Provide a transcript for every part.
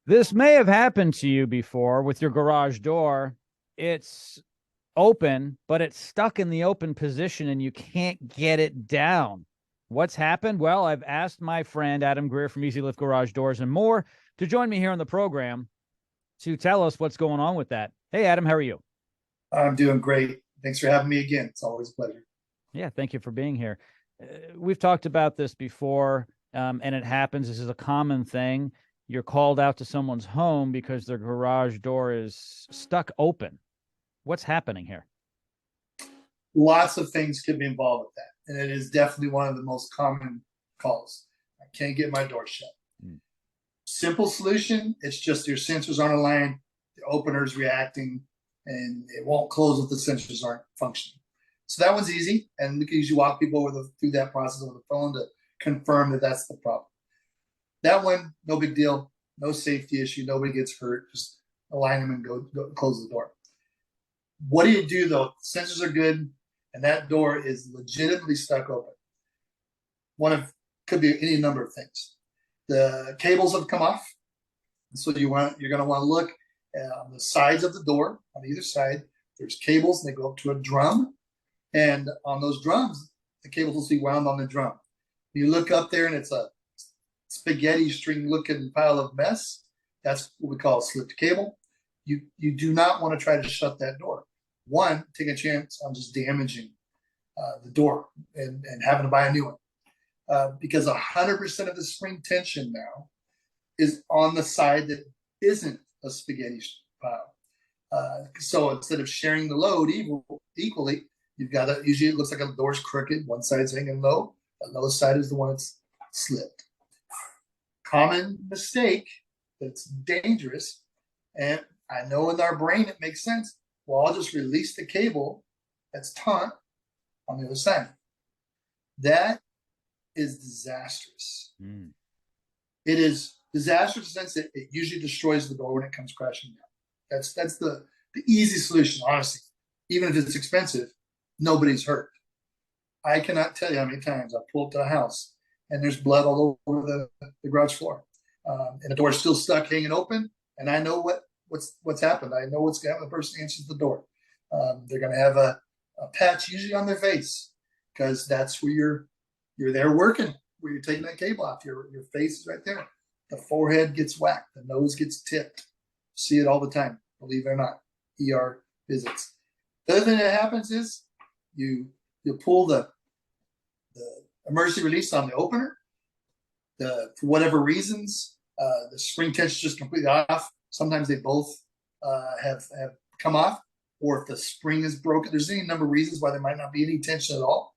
This may have happened to you before with your garage door. It's open, but it's stuck in the open position and you can't get it down. What's happened? Well, I've asked my friend Adam Greer from Easy Lift Garage Doors and More to join me here on the program to tell us what's going on with that. Hey, Adam, how are you? I'm doing great. Thanks for having me again. It's always a pleasure. Yeah, thank you for being here. We've talked about this before, and it happens. This is a common thing. You're called out to someone's home because their garage door is stuck open. What's happening here? Lots of things could be involved with that. And it is definitely one of the most common calls. I can't get my door shut. Mm. Simple solution. It's just your sensors aren't aligned, the opener's reacting, and it won't close if the sensors aren't functioning. So that one's easy. And we can usually walk people through that process over the phone to confirm that that's the problem. That one, no big deal. No safety issue. Nobody gets hurt. Just align them and go close the door. What do you do though? Sensors are good, and that door is legitimately stuck open. Could be any number of things. The cables have come off, so you're going to want to look on the sides of the door on either side. There's cables, and they go up to a drum, and on those drums, the cables will be wound on the drum. You look up there, and it's a spaghetti string looking pile of mess. That's what we call a slipped cable. You do not want to try to shut that door. One, take a chance on just damaging the door and having to buy a new one. Because 100% of the spring tension now is on the side that isn't a spaghetti pile. So instead of sharing the load equally, you've got usually it looks like a door's crooked. One side's hanging low. Another side is the one that's slipped. Common mistake that's dangerous. And I know in our brain it makes sense. Well, I'll just release the cable that's taut on the other side. That is disastrous. Mm. It is disastrous in the sense that it usually destroys the door when it comes crashing down. That's the easy solution, honestly. Even if it's expensive, nobody's hurt. I cannot tell you how many times I pull up to a house and there's blood all over the garage floor. And the door's still stuck hanging open, and I know what's happened. I know what's going to happen. The person answers the door. They're going to have a patch usually on their face because that's where you're there working, where you're taking that cable off. Your face is right there. The forehead gets whacked. The nose gets tipped. See it all the time, believe it or not. ER visits. The other thing that happens is you pull the emergency release on the opener. For whatever reasons, the spring tension is just completely off. Sometimes they both have come off, or if the spring is broken, there's any number of reasons why there might not be any tension at all.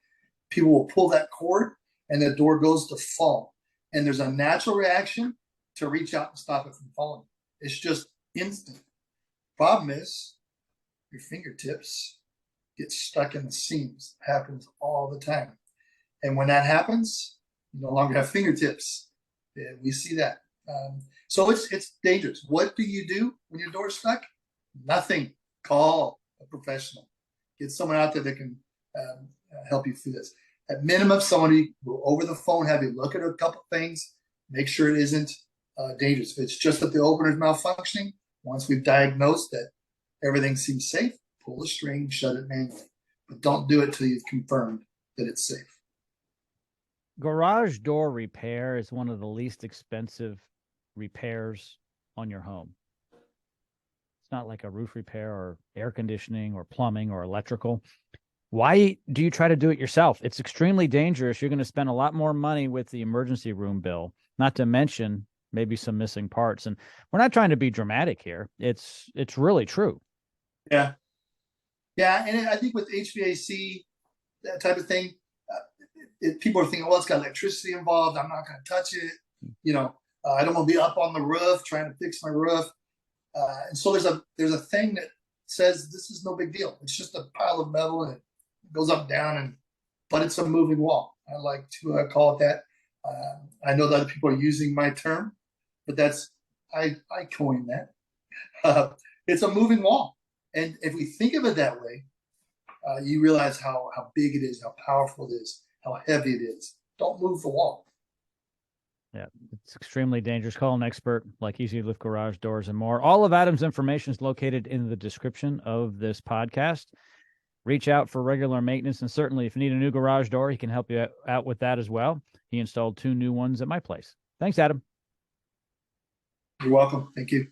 People will pull that cord and the door goes to fall. And there's a natural reaction to reach out and stop it from falling. It's just instant. Problem is, your fingertips get stuck in the seams. It happens all the time. And when that happens, you no longer have fingertips. Yeah, we see that. So it's dangerous. What do you do when your door's stuck? Nothing. Call a professional. Get someone out there that can help you through this. At minimum, somebody will over the phone have you look at a couple things, make sure it isn't dangerous. If it's just that the opener is malfunctioning, once we've diagnosed that everything seems safe, pull the string, shut it manually. But don't do it till you've confirmed that it's safe. Garage door repair is one of the least expensive repairs on your home. It's not like a roof repair or air conditioning or plumbing or electrical. Why do you try to do it yourself? It's extremely dangerous. You're going to spend a lot more money with the emergency room bill, not to mention maybe some missing parts. And we're not trying to be dramatic here. It's really true. Yeah. Yeah. And I think with HVAC, that type of thing, people are thinking, well, it's got electricity involved. I'm not going to touch it. I don't want to be up on the roof trying to fix my roof. And so there's a thing that says this is no big deal. It's just a pile of metal and it goes up, down, but it's a moving wall. I like to call it that. I know that other people are using my term, but I coined that. It's a moving wall. And if we think of it that way, you realize how big it is, how powerful it is, how heavy it is. Don't move the wall. Yeah, it's extremely dangerous. Call an expert like Easy Lift Garage Doors and more. All of Adam's information is located in the description of this podcast. Reach out for regular maintenance, and certainly if you need a new garage door, he can help you out with that as well. He installed 2 new ones at my place. Thanks, Adam. You're welcome. Thank you.